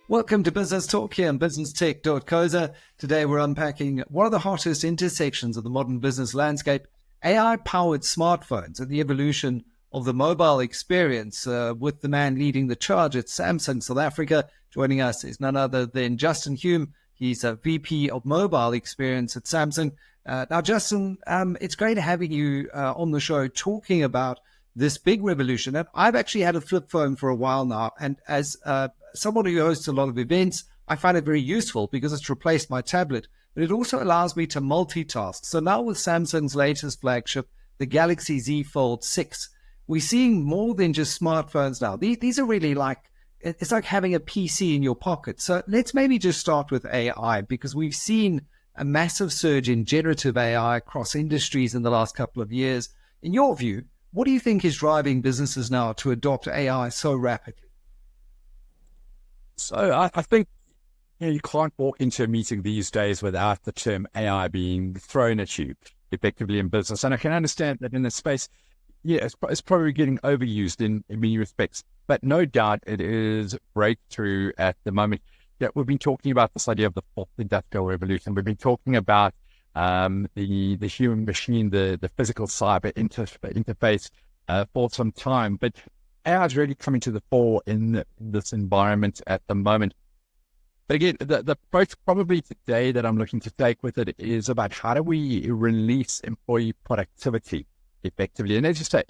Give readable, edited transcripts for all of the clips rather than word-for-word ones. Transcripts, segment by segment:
Welcome to Business Talk here on businesstech.coza. Today we're unpacking one of the hottest intersections of the modern business landscape, AI-powered smartphones and the evolution of the mobile experience with the man leading the charge at Samsung South Africa. Joining us is none other than Justin Hume. He's a VP of Mobile Experience at Samsung. Now, Justin, it's great having you on the show talking about this big revolution. And I've actually had a flip phone for a while now, and as someone who hosts a lot of events, I find it very useful because it's replaced my tablet, but it also allows me to multitask. So now with Samsung's latest flagship, the Galaxy Z Fold6, we're seeing more than just smartphones now. These are really it's like having a PC in your pocket. So let's maybe just start with AI, because we've seen a massive surge in generative AI across industries in the last couple of years. In your view, what do you think is driving businesses now to adopt AI so rapidly? So I think you can't walk into a meeting these days without the term AI being thrown at you effectively in business. And I can understand that in this space, it's probably getting overused in many respects. But no doubt it is breakthrough at the moment. We've been talking about this idea of the fourth industrial revolution. We've been talking about the human machine, the physical cyber interface for some time. But AI is really coming to the fore in this environment at the moment. But again, the approach probably today that I'm looking to take with it is about how do we release employee productivity effectively. And as you say,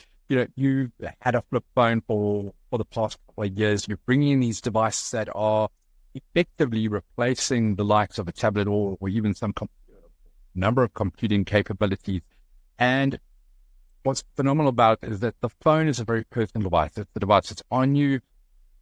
you've had a flip phone for the past couple of years. You're bringing in these devices that are effectively replacing the likes of a tablet or even some number of computing capabilities. And what's phenomenal about it is that the phone is a very personal device. It's the device that's on you,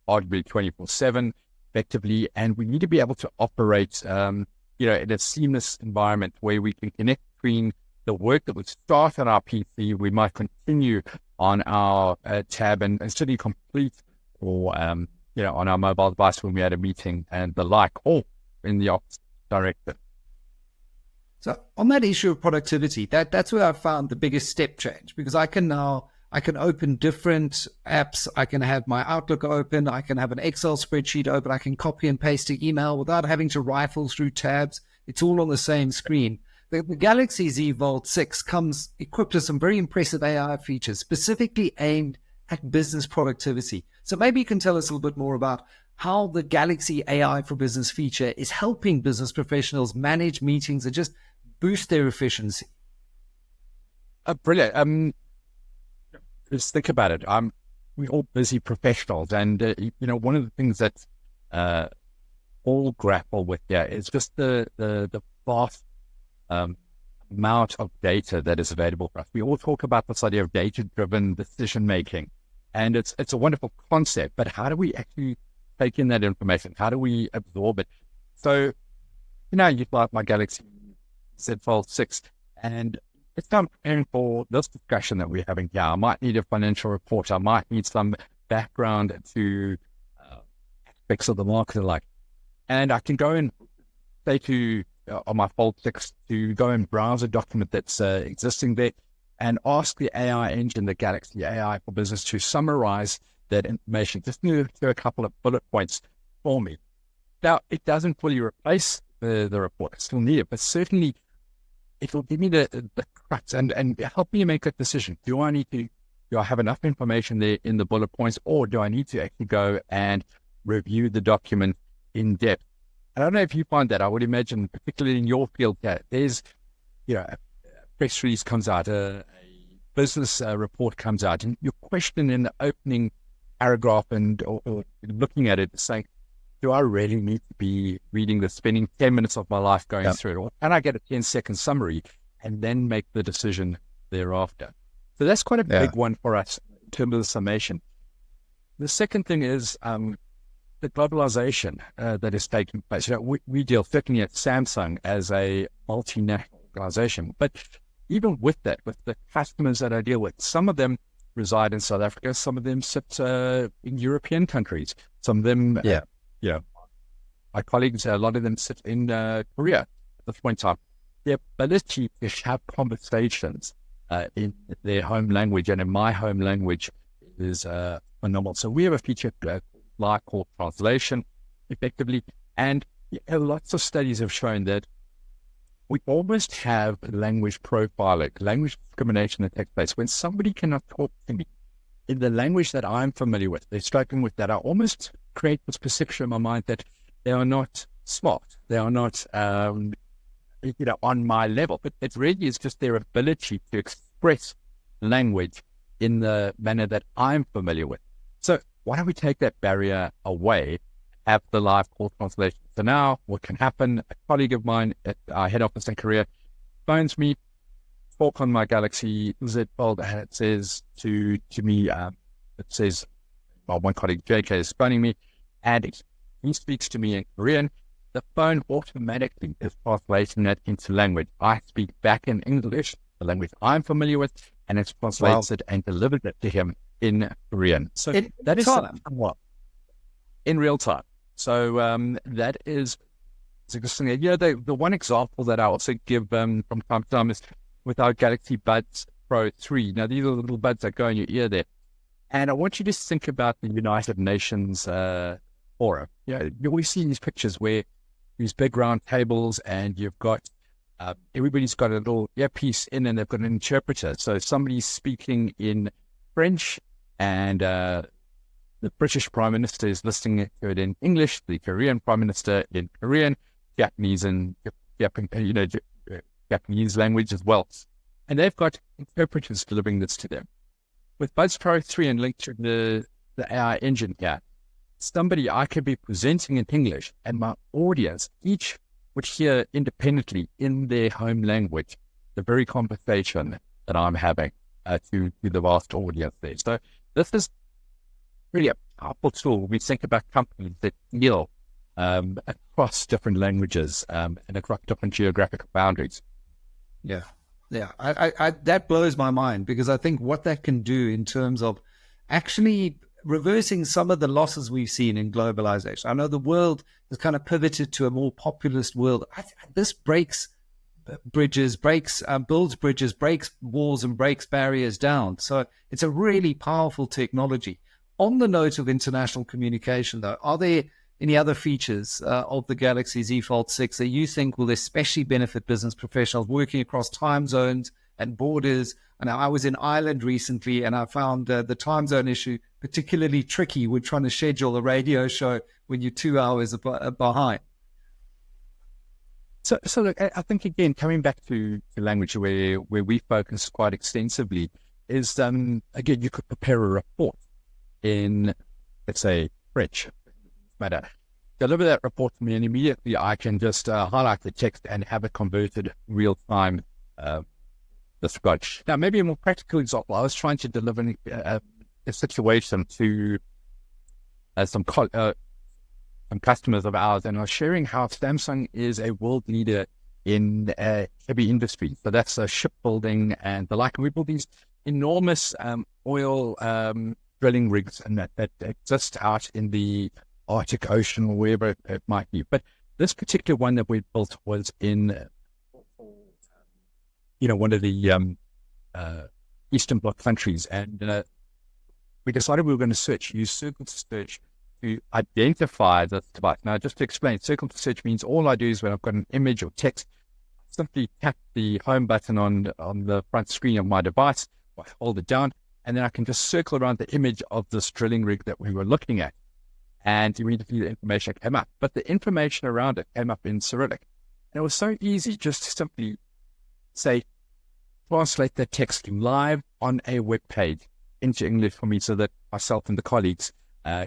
arguably 24/7, effectively, and we need to be able to operate, in a seamless environment where we can connect between the work that would start on our PC, we might continue on our tab and certainly complete or, on our mobile device when we had a meeting and the like, or in the opposite direction. So on that issue of productivity, that's where I found the biggest step change, because I can open different apps. I can have my Outlook open. I can have an Excel spreadsheet open. I can copy and paste an email without having to rifle through tabs. It's all on the same screen. The Galaxy Z Fold6 comes equipped with some very impressive AI features specifically aimed at business productivity. So maybe you can tell us a little bit more about how the Galaxy AI for Business feature is helping business professionals manage meetings and just boost their efficiency. Brilliant. Just think about it. We're all busy professionals, and one of the things that all grapple with here is just the vast amount of data that is available for us. We all talk about this idea of data-driven decision making, and it's a wonderful concept. But how do we actually take in that information? How do we absorb it? So, you'd like my Galaxy Z Fold6, and it's time preparing for this discussion that we're having here. I might need a financial report. I might need some background to aspects of the market alike. And I can go and say to on my Fold6 to go and browse a document that's existing there and ask the AI engine, the Galaxy AI for Business, to summarize that information, just do a couple of bullet points for me. Now, it doesn't fully replace the report. I still need it, but certainly it will give me the crux and help me make a decision. Do I have enough information there in the bullet points, or do I need to actually go and review the document in depth? I don't know if you find that. I would imagine, particularly in your field, that there's, a press release comes out, a business report comes out, and your question in the opening paragraph or looking at it, saying, do I really need to be reading this, spending 10 minutes of my life going through it? Or can I get a 10-second summary and then make the decision thereafter? So that's quite a big one for us in terms of the summation. The second thing is the globalization that is taking place. We deal certainly at Samsung as a multinational organization, but even with that, with the customers that I deal with, some of them reside in South Africa, some of them sit in European countries, some of them, my colleagues, a lot of them sit in Korea at this point in time. The ability to have conversations in their home language and in my home language is phenomenal. So we have a feature called translation, effectively. And lots of studies have shown that we almost have language profiling, language discrimination that takes place. When somebody cannot talk to me in the language that I'm familiar with, they're struggling with that, I almost create this perception in my mind that they are not smart. They are not, on my level. But it really is just their ability to express language in the manner that I'm familiar with. So why don't we take that barrier away, have the live call translation? So now what can happen, a colleague of mine at our head office in Korea phones me, talk on my Galaxy Z Fold, and it says to me, one colleague, JK, is phoning me, and he speaks to me in Korean. The phone automatically is translating that into language. I speak back in English, the language I'm familiar with, and it translates it and delivers it to him in Korean. So that is somewhat in real time. So that is interesting. The one example that I also give from time to time is with our Galaxy Buds Pro 3. Now, these are the little buds that go in your ear there. And I want you to think about the United Nations forum. You always see these pictures where these big round tables and you've got everybody's got a little earpiece in and they've got an interpreter. So somebody's speaking in French and the British Prime Minister is listening to it in English, the Korean Prime Minister in Korean, Japanese and Japanese language as well. And they've got interpreters delivering this to them. With Buds Pro 3 and linked to the AI engine here, I could be presenting in English and my audience each would hear independently in their home language the very conversation that I'm having to the vast audience there. So this is really a powerful tool. We think about companies that deal across different languages and across different geographical boundaries. Yeah. I that blows my mind, because I think what that can do in terms of actually reversing some of the losses we've seen in globalization. I know the world has kind of pivoted to a more populist world. This breaks bridges, builds bridges, breaks walls and breaks barriers down. So it's a really powerful technology. On the note of international communication, though, are there any other features of the Galaxy Z Fold6 that you think will especially benefit business professionals working across time zones and borders? And I was in Ireland recently, and I found the time zone issue particularly tricky when trying to schedule a radio show when you're 2 hours behind. So look, I think, again, coming back to language where we focus quite extensively is, again, you could prepare a report in, let's say, French, matter. Deliver that report to me, and immediately I can just highlight the text and have it converted real time. Now, maybe a more practical example. I was trying to deliver a situation to some customers of ours, and I was sharing how Samsung is a world leader in heavy industry. So that's shipbuilding and the like. And we build these enormous oil drilling rigs and that exist out in the Arctic Ocean or wherever it might be. But this particular one that we built was in one of the Eastern Bloc countries, and we decided we were going to use circle to search to identify this device. Now, just to explain, circle to search means all I do is when I've got an image or text, simply tap the home button on the front screen of my device, I hold it down, and then I can just circle around the image of this drilling rig that we were looking at, and immediately the information came up. But the information around it came up in Cyrillic. And it was so easy just to simply say, translate that text live on a web page into English for me so that myself and the colleagues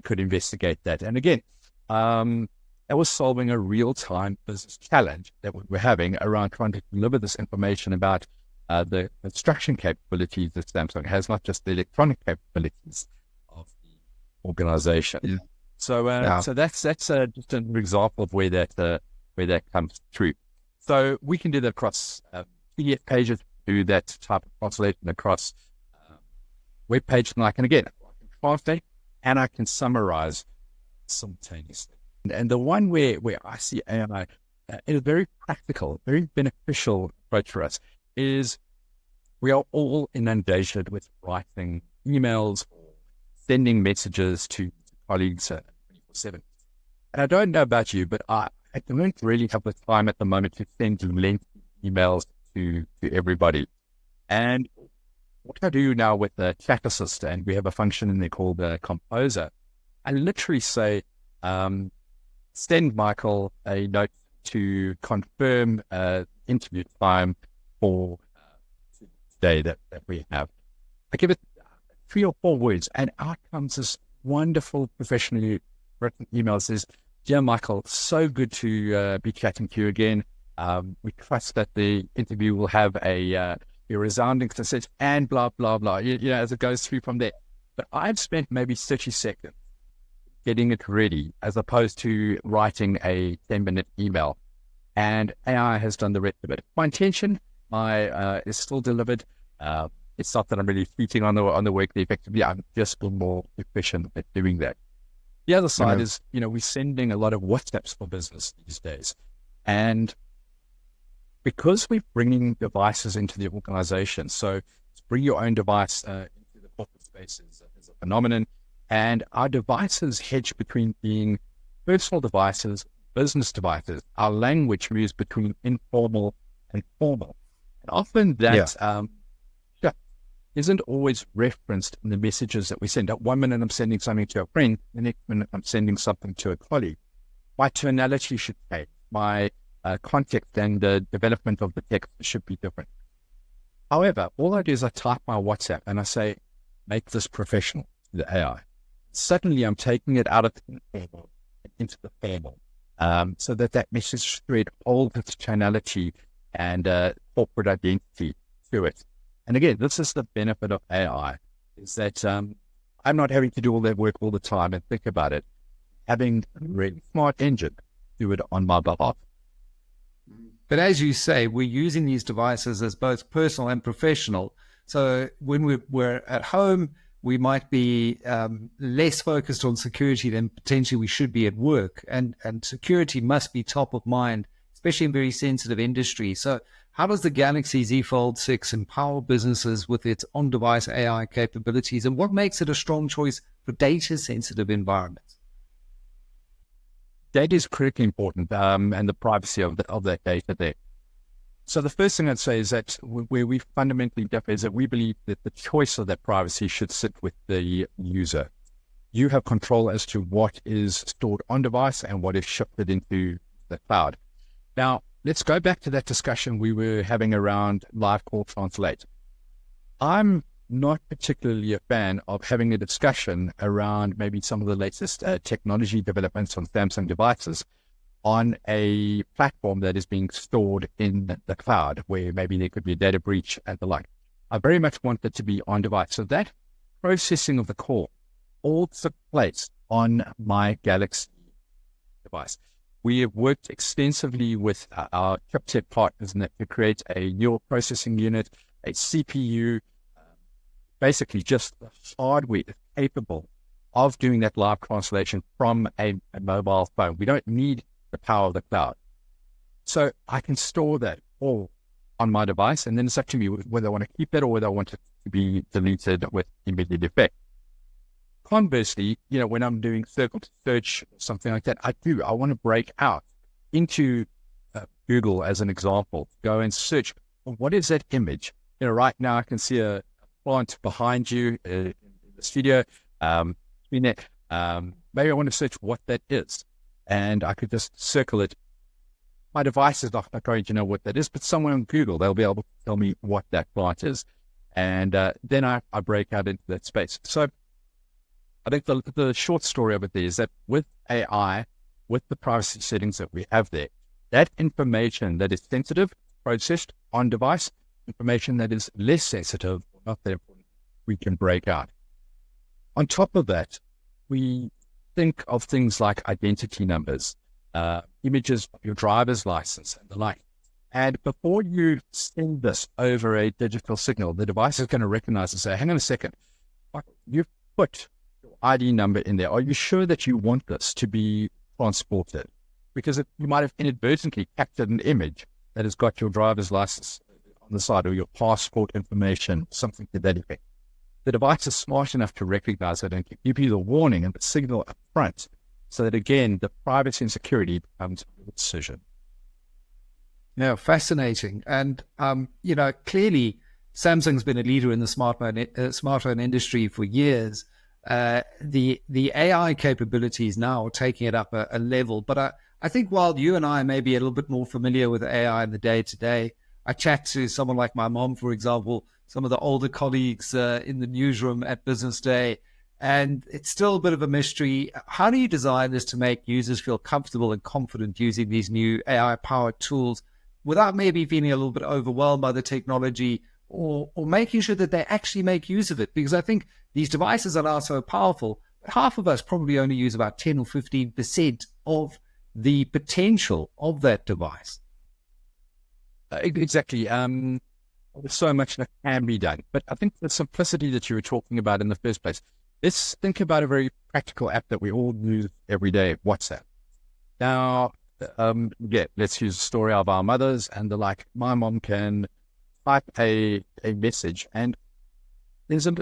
could investigate that. And again, that was solving a real-time business challenge that we were having around trying to deliver this information about the construction capabilities that Samsung has, not just the electronic capabilities of the organization. Yeah. So that's just an example of where that comes through. So we can do that across PDF pages, do that type of translation across web pages, and I can translate and I can summarize simultaneously. And the one where I see AI in a very practical, very beneficial approach for us is we are all inundated with writing emails or sending messages to colleagues 24/7. And I don't know about you, but I don't really have the time at the moment to send lengthy emails to everybody. And what I do now with the chat assist, and we have a function in there called the Composer, I literally say, send Michael a note to confirm interview time for today that we have. I give it 3 or 4 words, and out comes this wonderful, professionally written email that says, "Dear Michael, so good to be chatting to you again. We trust that the interview will have a resounding success," and blah, blah, blah, as it goes through from there. But I've spent maybe 30 seconds getting it ready as opposed to writing a 10-minute email. And AI has done the rest of it. My intention is still delivered. It's not that I'm really cheating on the work effectively. I'm just being more efficient at doing that. The other side is, we're sending a lot of WhatsApps for business these days. And because we're bringing devices into the organization, so bring your own device into the corporate space is a phenomenon. And our devices hedge between being personal devices, business devices. Our language moves between informal and formal. And often that isn't always referenced in the messages that we send. At 1 minute, I'm sending something to a friend. The next minute, I'm sending something to a colleague. My tonality should change. My context and the development of the text should be different. However, all I do is I type my WhatsApp and I say, make this professional to the AI. Suddenly, I'm taking it out of the informal into the formal, so that message thread holds its tonality and corporate identity to it. And again, this is the benefit of AI, is that I'm not having to do all that work all the time and think about it. Having a really smart engine do it on my behalf. But as you say, we're using these devices as both personal and professional. So when we're at home, we might be less focused on security than potentially we should be at work. And security must be top of mind, especially in very sensitive industries. So how does the Galaxy Z Fold6 empower businesses with its on-device AI capabilities? And what makes it a strong choice for data-sensitive environments? Data is critically important, and the privacy of that data there. So the first thing I'd say is that where we fundamentally differ is that we believe that the choice of that privacy should sit with the user. You have control as to what is stored on device and what is shifted into the cloud. Now, let's go back to that discussion we were having around live call translate. I'm not particularly a fan of having a discussion around maybe some of the latest technology developments on Samsung devices on a platform that is being stored in the cloud, where maybe there could be a data breach and the like. I very much want it to be on device. So that processing of the call all took place on my Galaxy device. We have worked extensively with our chipset partners in that to create a neural processing unit, a CPU, basically just the hardware capable of doing that live translation from a mobile phone. We don't need the power of the cloud. So I can store that all on my device, and then it's up to me whether I want to keep it or whether I want it to be deleted with immediate effect. Conversely, when I'm doing circle search, something like that, I want to break out into Google as an example, go and search, what is that image? Right now I can see a plant behind you in the studio. Maybe I want to search what that is. And I could just circle it. My device is not going to know what that is, but someone on Google, they'll be able to tell me what that plant is. And then I break out into that space. So I think the short story of it there is that with AI, with the privacy settings that we have there, that information that is sensitive, processed on device, information that is less sensitive, not that important, we can break out. On top of that, we think of things like identity numbers, images of your driver's license and the like. And before you send this over a digital signal, the device is going to recognize and say, hang on a second, you've put your ID number in there. Are you sure that you want this to be transported? Because you might have inadvertently captured an image that has got your driver's license on the side or your passport information, something to that effect. The device is smart enough to recognize it and give you the warning and the signal up front so that, again, the privacy and security becomes a decision. Yeah, fascinating. And, clearly Samsung's been a leader in the smartphone industry for years. The AI capabilities now are taking it up a level. But I think while you and I may be a little bit more familiar with AI in the day-to-day, I chat to someone like my mom, for example, some of the older colleagues in the newsroom at Business Day, and it's still a bit of a mystery. How do you design this to make users feel comfortable and confident using these new AI-powered tools without maybe feeling a little bit overwhelmed by the technology, or making sure that they actually make use of it? Because I think these devices are now so powerful, half of us probably only use about 10 or 15% of the potential of that device. Exactly. There's so much that can be done. But I think the simplicity that you were talking about in the first place, let's think about a very practical app that we all use every day, WhatsApp. Now, let's use the story of our mothers and the like. My mom can type a message, and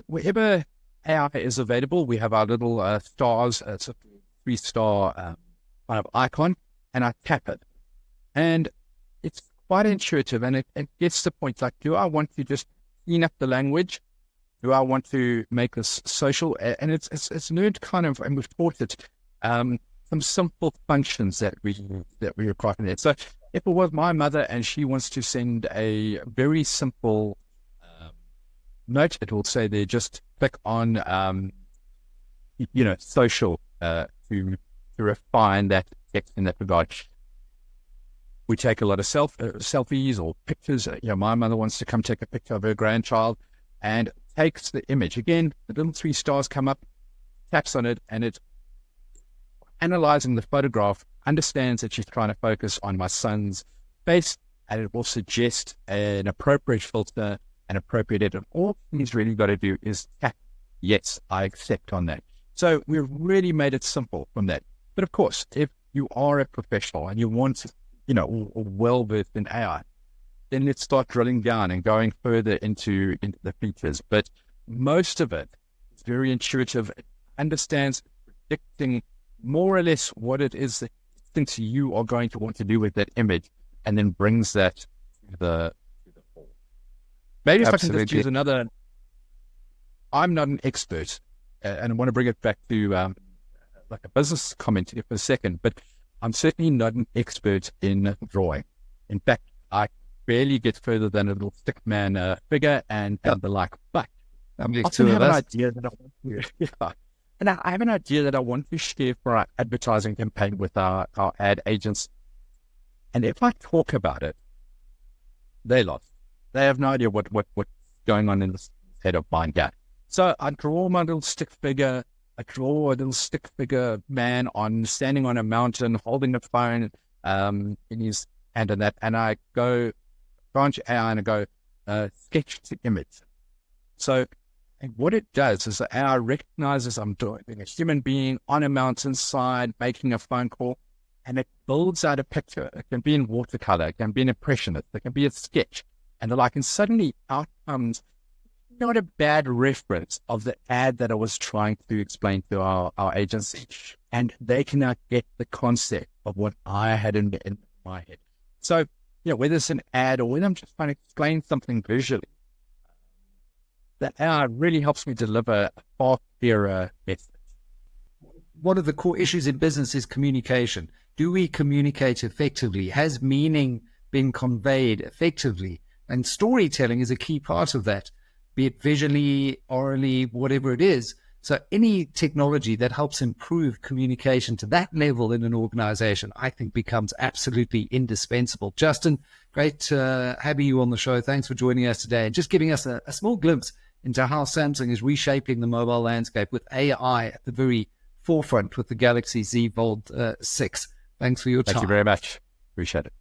wherever AI is available, we have our little stars, it's a 3-star kind of icon, and I tap it. And it's quite intuitive, and it gets to the point, like, do I want to just clean up the language? Do I want to make this social? And it's learned kind of, and we've taught it some simple functions that we require from it. So if it was my mother and she wants to send a very simple note, it will say there, just click on social to refine that text in that regard. We take a lot of selfies or pictures. My mother wants to come take a picture of her grandchild and takes the image. Again, the little 3 stars come up, taps on it, and it's analyzing the photograph, understands that she's trying to focus on my son's face, and it will suggest an appropriate filter, an appropriate edit. All he's really got to do is tap, yes, I accept on that. So we've really made it simple from that. But of course, if you are a professional and you want, well-versed in AI, then let's start drilling down and going further into the features. But most of it is very intuitive. It understands predicting more or less what it is that it thinks you are going to want to do with that image, and then brings that to the fore. Maybe if Absolutely. I can just use another, I'm not an expert, and I want to bring it back to like a business comment here for a second, but I'm certainly not an expert in drawing. In fact, I barely get further than a little stickman figure and the like. But I often have an idea that I want to, and I have an idea that I want to share for our advertising campaign with our ad agents. And if I talk about it, they lost. They have no idea what's going on in this head of mine. Yeah. So I draw my little stick figure. I draw a little stick figure man standing on a mountain, holding a phone in his hand, and I go branch AI and I go sketch to image. So what it does is that AI recognizes I'm being a human being on a mountainside making a phone call, and it builds out a picture. It can be in watercolor, it can be an impressionist, it can be a sketch, and the like. And suddenly out comes not a bad reference of the ad that I was trying to explain to our agency. And they can now get the concept of what I had in my head. So, whether it's an ad or whether I'm just trying to explain something visually, the AI really helps me deliver a far clearer message. One of the core issues in business is communication. Do we communicate effectively? Has meaning been conveyed effectively? And storytelling is a key part of that, be it visually, orally, whatever it is. So any technology that helps improve communication to that level in an organization, I think becomes absolutely indispensable. Justin, great having you on the show. Thanks for joining us today and just giving us a small glimpse into how Samsung is reshaping the mobile landscape with AI at the very forefront with the Galaxy Z Fold 6. Thanks for your time. Thank you very much. Appreciate it.